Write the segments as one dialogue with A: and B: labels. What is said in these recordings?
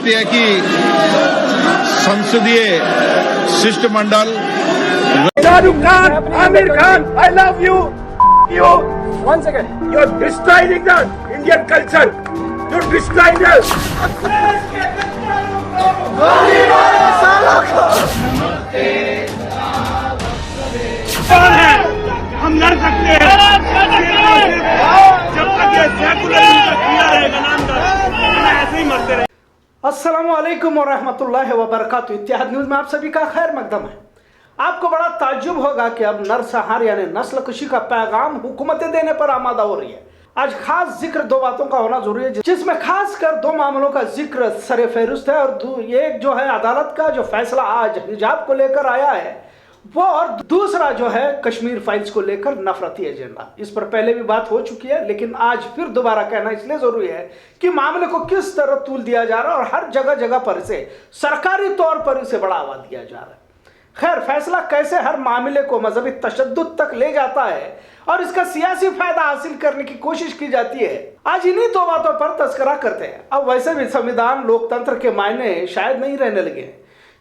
A: राष्ट्रीय की संसदीय शिष्टमंडल
B: Shahrukh Khan, Aamir Khan, I love you. You. Once again. You're destroying the Indian culture. You're destroying us.
C: कौन है? हम लड़ सकते हैं जब तक ये सेकुलरिज्म का कीड़ा रहेगा ना, ऐसे ही मरते रहे।
D: अस्सलामुअलैकुम वरहमतुल्लाहि वबरकातुहू। इत्तेहाद न्यूज में आप सभी का खैर मकदम है। आपको बड़ा ताज्जुब होगा कि अब नरसंहार यानी नस्ल कुशी का पैगाम हुकूमतें देने पर आमादा हो रही है। आज खास जिक्र दो बातों का होना जरूरी है, जिसमें खासकर दो मामलों का जिक्र सरे फेहरिस्त है। और एक जो है अदालत का जो फैसला आज हिजाब को लेकर आया है वो, और दूसरा जो है कश्मीर फाइल्स को लेकर नफरती एजेंडा। इस पर पहले भी बात हो चुकी है, लेकिन आज फिर दोबारा कहना इसलिए जरूरी है कि मामले को किस तरह तूल दिया जा रहा है और हर जगह जगह पर इसे सरकारी तौर पर इसे बढ़ावा दिया जा रहा है। खैर, फैसला कैसे हर मामले को मजहबी तशद्दुद तक ले जाता है और इसका सियासी फायदा हासिल करने की कोशिश की जाती है, आज इन्हीं दो बातों पर तस्करा करते हैं। अब वैसे भी संविधान लोकतंत्र के मायने शायद नहीं रहने लगे हैं,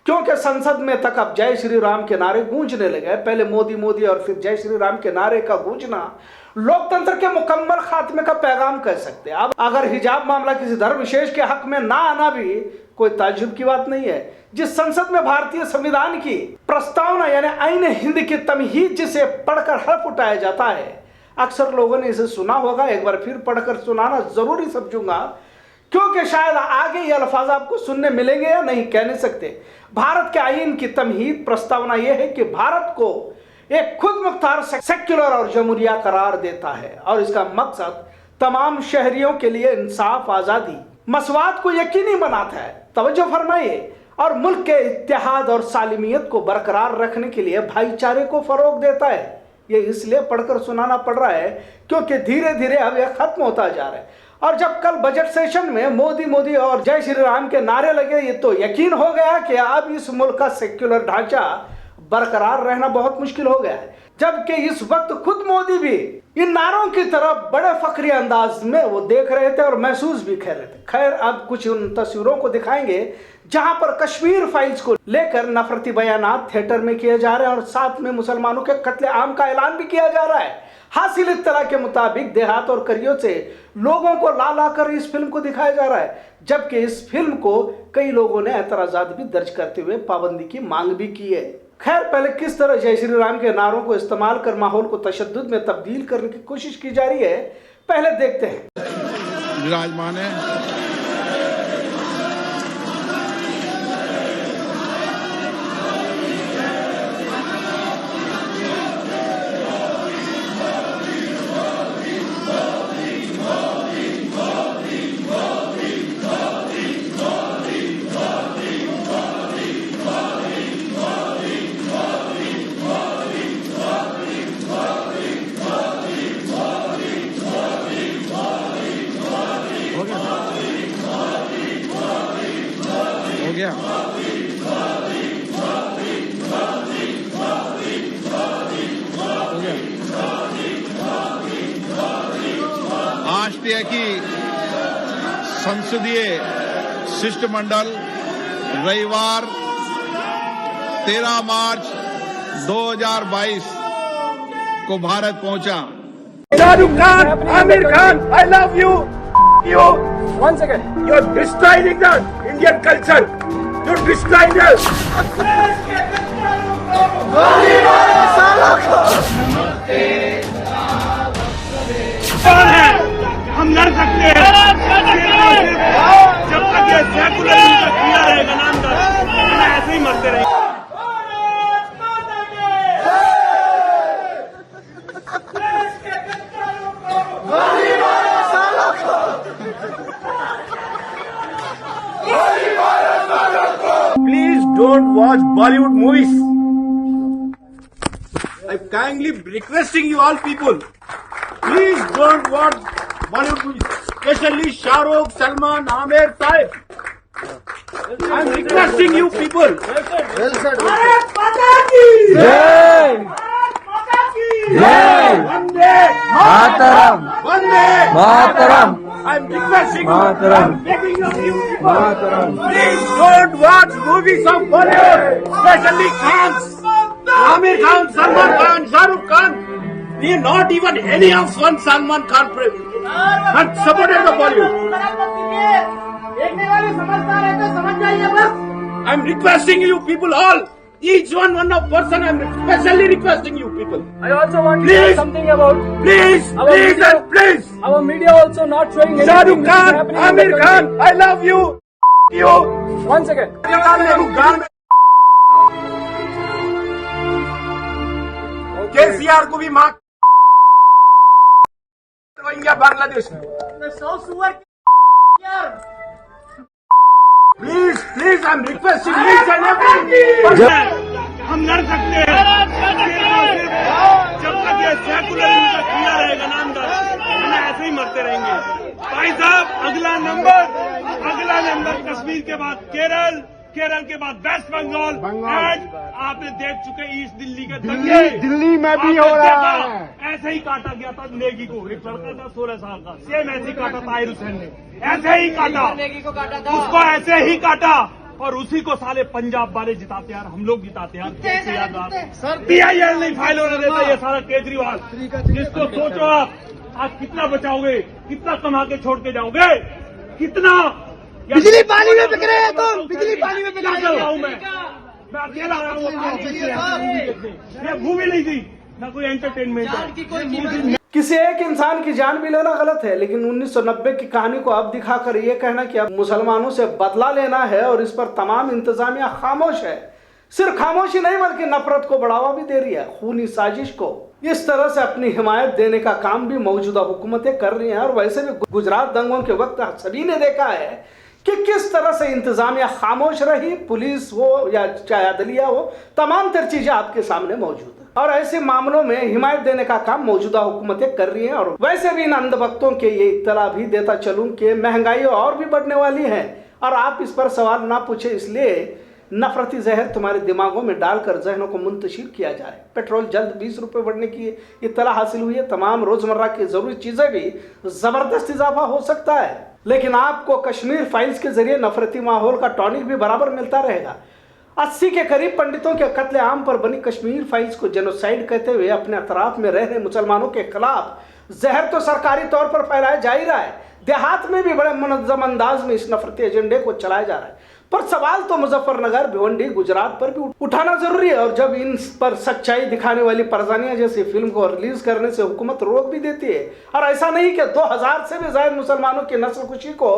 D: क्योंकि संसद में तक अब जय श्री राम के नारे गूंजने लगे। पहले मोदी मोदी और फिर जय श्री राम के नारे का गूंजना लोकतंत्र के मुकम्मल खात्मे का पैगाम कह सकते हैं। अब अगर हिजाब मामला किसी धर्म विशेष के हक में ना आना भी कोई ताज्जुब की बात नहीं है। जिस संसद में भारतीय संविधान की प्रस्तावना यानी आईन हिंद की तमहीद जिसे पढ़कर हर्फ उठाया जाता है, अक्सर लोगों ने इसे सुना होगा। एक बार फिर पढ़कर सुनाना जरूरी समझूंगा, क्योंकि शायद आगे ये अल्फाज आपको सुनने मिलेंगे या नहीं, कह नहीं सकते। भारत के आईन की तमहीद प्रस्तावना यह है कि भारत को एक खुद मुख्तार सेक्युलर और जमहूरिया करार देता है और इसका मकसद तमाम शहरियों के लिए इंसाफ, आजादी, मसवात को यकीनी बनाता है। तवज्जो फरमाइए। और मुल्क के इत्तेहाद और सालिमियत को बरकरार रखने के लिए भाईचारे को फरोग देता है। ये इसलिए पढ़कर सुनाना पड़ रहा है क्योंकि धीरे धीरे अब यह खत्म होता जा रहा है। और जब कल बजट सेशन में मोदी मोदी और जय श्री राम के नारे लगे, ये तो यकीन हो गया कि अब इस मुल्क का सेक्युलर ढांचा बरकरार रहना बहुत मुश्किल हो गया है। जबकि इस वक्त खुद मोदी भी इन नारों की तरफ बड़े फखरी अंदाज में वो देख रहे थे और महसूस भी कर रहे थे। खैर, अब कुछ उन तस्वीरों को दिखाएंगे जहां पर कश्मीर फाइल्स को लेकर नफरती बयानात थिएटर में किए जा रहे हैं और साथ में मुसलमानों के कत्ले आम का ऐलान भी किया जा रहा है। हासिल इत्तला के मुताबिक देहात और करियों से लोगों को ला ला कर इस फिल्म को दिखाया जा रहा है, जबकि इस फिल्म को कई लोगों ने एतराजात भी दर्ज करते हुए पाबंदी की मांग भी की है। खैर, पहले किस तरह जय श्री राम के नारों को इस्तेमाल कर माहौल को तशद्दुद में तब्दील करने की कोशिश की जा रही है, पहले देखते हैं।
A: विराजमान है। हो गया। राष्ट्रीय की संसदीय शिष्टमंडल रविवार 13 मार्च 2022 को भारत पहुंचा।
B: Shahrukh Khan, Aamir Khan, I love you. You. Once again. You're destroying the Indian culture. You're destroying us.
C: कौन है? हम लड़ सकते हैं जब तक ये सेकुलरिज्म का कीड़ा रहेगा ना, ऐसे ही मरते रहे।
B: Please don't watch Bollywood movies. I'm kindly requesting you all people. Please don't watch Bollywood movies, especially Shah Rukh, Salman, Aamir, Saif. I'm requesting you people. Well said. Bharat Mata ki! Jai! Bharat Mata ki!
E: जय
B: Vande
E: Mataram
B: Vande
E: Mataram
B: I am requesting you,
E: Mataram.
B: I am begging you people,
E: Mataram.
B: please don't watch movies of Bollywood, especially Khans, Amir Khan, Salman Khan, Shah Rukh Khan. They not even any of one Salman Khan had supported the Bollywood.
F: देखने वाले समझदार है तो समझ जाइए बस।
B: I am requesting you people all, each one of person, I am specially requesting you people.
F: I also want to
B: Please.
F: say something about
B: Please, please and please.
F: our media also not showing
B: Shah
F: anything
B: Rukh
F: which is
B: Khan,
F: happening in the
B: Amir
F: country.
B: Khan, I love you. You.
F: One second.
B: KCR को भी मार Rohingya Bangladesh में। Please please I am requesting each and every.
C: हम लड़ सकते हैं जब तक ये सेकुलरिज्म का किया रहेगा नाम का, हम ऐसे ही मरते रहेंगे। भाई साहब, अगला नंबर कश्मीर के बाद केरल के बाद वेस्ट बंगाल, एंड आपने देख चुके ईस्ट दिल्ली के दंगे।
E: दिल्ली में भी हो रहा है।
C: ऐसे ही काटा गया था नेगी को, एक लड़का था 16 साल का, सेम ऐसे ही काटा था आहिर हुसैन ने, ऐसे ही काटा, उसको ऐसे ही काटा, और उसी को साले पंजाब वाले जिताते यार, हम लोग जिताते यार। PIL नहीं फाइल होने देता ये सारा केजरीवाल। जिसको सोचो आप कितना बचाओगे, कितना कमा के छोड़ के जाओगे, कितना
F: बिजली पानी में बिक रहे हैं तुम, बिजली पानी में बिक रहे
C: रहा हूँ मैं अकेला आया हूँ अपने ऑफिस से, मैं मूवी नहीं थी ना कोई एंटरटेनमेंट।
D: किसी एक इंसान की जान भी लेना गलत है, लेकिन 1990 की कहानी को अब दिखाकर ये कहना कि अब मुसलमानों से बदला लेना है और इस पर तमाम इंतजामिया खामोश है, सिर्फ खामोशी नहीं बल्कि नफरत को बढ़ावा भी दे रही है, खूनी साजिश को इस तरह से अपनी हिमायत देने का काम भी मौजूदा हुकूमतें कर रही हैं। और वैसे भी गुजरात दंगों के वक्त सभी ने देखा है कि किस तरह से इंतजामिया खामोश रही, पुलिस हो या चाहे अदलिया हो, तमाम तर चीजें आपके सामने मौजूद है। और ऐसे मामलों में हिमायत देने का काम मौजूदा हुकूमतें कर रही हैं। और वैसे भी इन अंधभक्तों के ये इत्तला भी देता चलूं कि महंगाई और भी बढ़ने वाली है, और आप इस पर सवाल ना पूछे इसलिए नफरती जहर तुम्हारे दिमागों में डालकर जहनों को मुंतशिर किया जाए। पेट्रोल जल्द 20 रुपये बढ़ने की इत्तला हासिल हुई है। तमाम रोजमर्रा की जरूरी चीजें भी जबरदस्त इजाफा हो सकता है, लेकिन आपको कश्मीर फाइल्स के जरिए नफरती माहौल का टॉनिक भी बराबर मिलता रहेगा। 80 के करीब पंडितों के कत्लेआम पर बनी कश्मीर फाइल्स को जेनोसाइड कहते हुए अपने अतराफ में रह रहे मुसलमानों के खिलाफ जहर तो सरकारी तौर पर फैलाया जा ही रहा है, देहात में भी बड़े मुनज़्ज़म अंदाज में इस नफरती एजेंडे को चलाया जा रहा है। पर सवाल तो मुजफ्फरनगर, भिवंडी, गुजरात पर भी उठाना जरूरी है। और जब इन पर सच्चाई दिखाने वाली परजानिया जैसी फिल्म को रिलीज करने से हुकूमत रोक भी देती है, और ऐसा नहीं कि 2000 से भी ज्यादा मुसलमानों की नस्ल कुशी को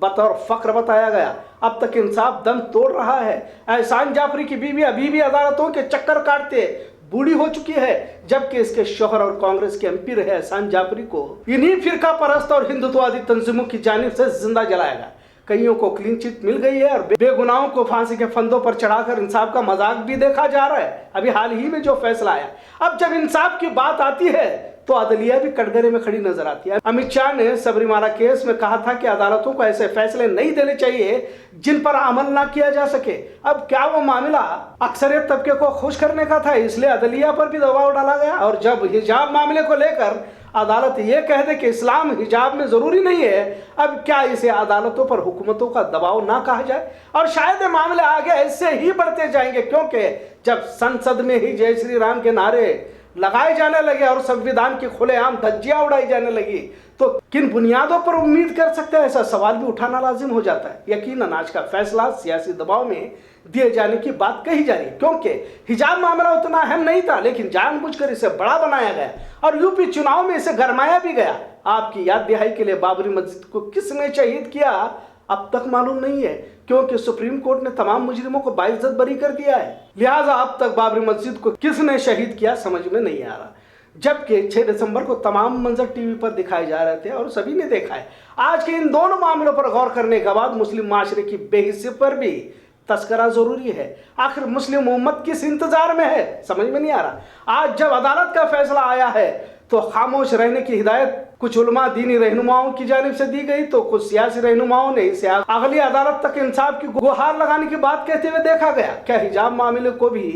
D: बतौर फख्र बताया गया। अब तक इंसाफ दम तोड़ रहा है। एहसान जाफरी की बीवी अभी भी अदालतों के चक्कर काटते बूढ़ी हो चुकी है, जबकि इसके शोहर और कांग्रेस के MP रहे एहसान जाफरी को इन्हीं फिरका परस्त और हिंदुत्ववादी तंजीमों की जानिब से जिंदा जलाएगा। कईयों को क्लीन चिट मिल गई है और बेगुनाहों को फांसी के फंदों पर चढ़ाकर इंसाफ का मजाक भी देखा जा रहा है। अभी हाल ही में जो फैसला आया, अब जब इंसाफ की बात आती है तो अदलिया भी कटघरे में खड़ी नजर आती है। अमित शाह ने सबरीमाला केस में कहा था कि अदालतों को ऐसे फैसले नहीं देने चाहिए जिन पर अमल ना किया जा सके। अब क्या वो मामला अक्सरियत तबके को खुश करने का था, इसलिए अदलिया पर भी दबाव डाला गया। और जब हिजाब मामले को लेकर अदालत ये कह दे कि इस्लाम हिजाब में जरूरी नहीं है, अब क्या इसे अदालतों पर हुकूमतों का दबाव ना कहा जाए? और शायद ये मामले आगे ऐसे ही बढ़ते जाएंगे, क्योंकि जब संसद में ही जय श्री राम के नारे लगाए जाने लगे और संविधान की खुलेआम धज्जियां उड़ाई जाने लगी, तो किन बुनियादों पर उम्मीद कर सकते हैं? ऐसा सवाल भी उठाना लाजिम हो जाता है। यकीनन आज का फैसला सियासी दबाव में दिए जाने की बात कही जा रही है, क्योंकि हिजाब मामला उतना अहम नहीं था, लेकिन जानबूझकर इसे बड़ा बनाया गया और यूपी चुनाव में इसे गरमाया भी गया। आपकी याद दिहाई के लिए बाबरी मस्जिद को किसने शहीद किया अब तक मालूम नहीं है, क्योंकि सुप्रीम कोर्ट ने तमाम मुजरिमों को बाइज्जत बरी कर दिया है। लिहाजा अब तक बाबरी मस्जिद को किसने शहीद किया समझ में नहीं आ रहा। जबकि 6 दिसंबर को तमाम मंजर टीवी पर दिखाए जा रहे थे और सभी ने देखा है। आज के इन दोनों मामलों पर गौर करने के बाद मुस्लिम माशरे की बेहिस्सी पर भी तस्करा जरूरी है। आखिर मुस्लिम उम्मत किस इंतजार में है समझ में नहीं आ रहा। आज जब अदालत का फैसला आया है तो खामोश रहने की हिदायत कुछ उलमा दीनी रहनुमाओं की जानिब से दी गई, तो कुछ सियासी रहनुमाओं ने इसे अगली अदालत तक इंसाफ की गुहार लगाने की बात कहते हुए देखा गया। क्या हिजाब मामले को भी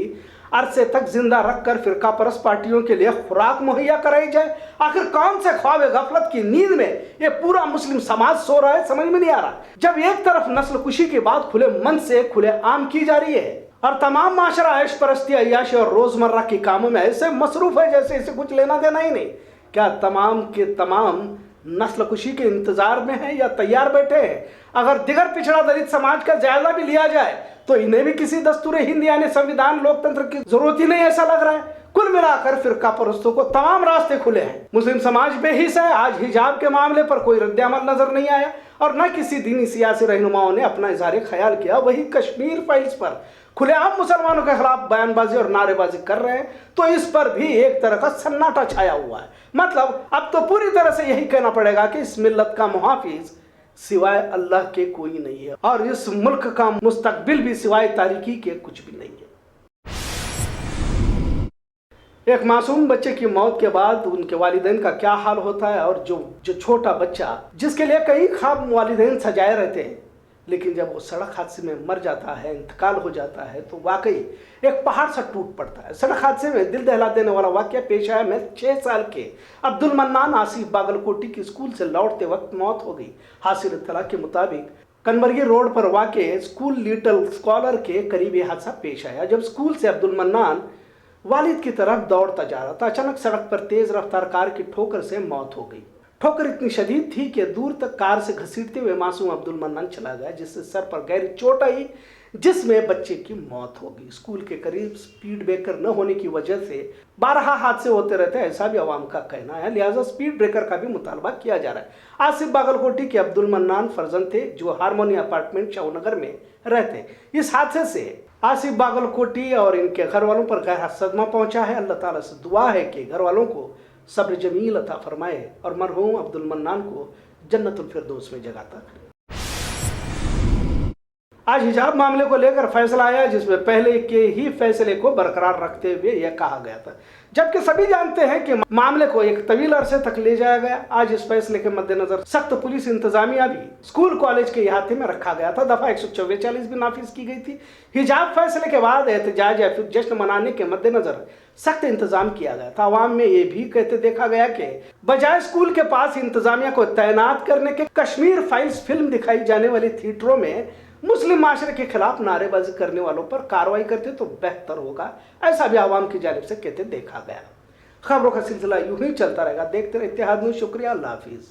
D: अरसे तक जिंदा रखकर फिरका परस्त पार्टियों के लिए खुराक मुहैया कराई जाए। आखिर कौन से ख्वाब गफलत की नींद में ये पूरा मुस्लिम समाज सो रहा है, समझ में नहीं आ रहा। जब एक तरफ नस्ल कुशी की बात खुले मन से खुले आम की जा रही है और तमाम माशरा ऐश परस्ती, अय्याशी और रोजमर्रा के कामों में ऐसे मसरूफ है जैसे इसे कुछ लेना देना ही नहीं। क्या तमाम के तमाम नस्ल कुशी के इंतजार में है या तैयार बैठे हैं? अगर दिगर पिछड़ा दलित समाज का जायजा भी लिया जाए तो इन्हें भी किसी दस्तूर हिंद यानी संविधान लोकतंत्र की जरूरत ही नहीं, ऐसा लग रहा है। कुल मिलाकर फिरका परस्तों को तमाम रास्ते खुले हैं। मुस्लिम समाज बेहिस है। आज हिजाब के मामले पर कोई रद्द-ए-अमल नजर नहीं आया और न किसी दीनी सियासी रहनुमाओं ने अपना इजहार ख्याल किया। वही कश्मीर फाइल्स पर खुलेआम मुसलमानों के खिलाफ बयानबाजी और नारेबाजी कर रहे हैं तो इस पर भी एक तरह का सन्नाटा छाया हुआ है। मतलब अब तो पूरी तरह से यही कहना पड़ेगा कि इस मिल्लत का मुहाफिज सिवाय अल्लाह के कोई नहीं है और इस मुल्क का मुस्तकबिल भी सिवाय तारीकी के कुछ भी नहीं है। एक मासूम बच्चे की मौत के बाद उनके वालिदैन का क्या हाल होता है और जो छोटा बच्चा जिसके लिए कई ख्वाब वालिदैन सजाए रहते हैं, लेकिन जब वो सड़क हादसे में मर जाता है, इंतकाल हो जाता है तो वाकई एक पहाड़ सा टूट पड़ता है। सड़क हादसे में दिल दहला देने वाला वाकया पेश आया में 6 साल के अब्दुल मन्नान आसिफ बागलकोटी की स्कूल से लौटते वक्त मौत हो गई। हासिल इत्तला के मुताबिक कनबरगी रोड पर वाक़े स्कूल लिटिल स्कॉलर के करीब यह हादसा पेश आया। जब स्कूल से अब्दुल मन्नान वालिद की तरफ दौड़ता जा रहा था, अचानक सड़क पर तेज रफ्तार कार की ठोकर से मौत हो गई। ठोकर इतनी शदीद थी कि दूर तक कार से घसीटते हुए मासूम अब्दुल मन्नान चला गया, जिससे सर पर गहरी चोट आई, जिसमें बच्चे की मौत हो गई। स्कूल के करीब स्पीड ब्रेकर न होने की वजह से 12 हादसे होते रहते हैं, ऐसा भी अवाम का कहना है। लिहाजा स्पीड ब्रेकर का भी मुतालबा किया जा रहा है। आसिफ बागलकोटी के अब्दुल मन्नान फर्जंद थे जो हारमोनी अपार्टमेंट शाहनगर में रहते। इस हादसे से आसिफ बागलकोटी और इनके घर वालों पर गहरा सदमा पहुंचा है। अल्लाह ताला से दुआ है कि घर वालों को सब्र जमील अता फरमाए और मरहूम अब्दुल मन्नान को जन्नतुल फिरदौस में जगाता करे। आज हिजाब मामले को लेकर फैसला आया, जिसमें पहले के ही फैसले को बरकरार रखते हुए यह कहा गया था, जबकि सभी जानते हैं कि मामले को एक तवील अरसे तक ले जाया गया। आज इस फैसले के मद्देनजर सख्त पुलिस इंतजामिया भी स्कूल कॉलेज के अहाते में रखा गया था। दफा 144 भी नाफिज की गई थी। हिजाब फैसले के बाद एहतजाज या फिर जश्न मनाने के मद्देनजर सख्त इंतजाम किया गया था। अवाम में ये भी कहते देखा गया कि बजाय स्कूल के पास इंतजामिया को तैनात करने के कश्मीर फाइल्स फिल्म दिखाई जाने वाली थिएटरों में मुस्लिम माशरे के खिलाफ नारेबाजी करने वालों पर कार्रवाई करते तो बेहतर होगा, ऐसा भी आवाम की जानिब से कहते देखा गया। खबरों का सिलसिला यूं ही चलता रहेगा। देखते रहे इत्तेहाद न्यूज़। शुक्रिया, अल्लाह हाफिज।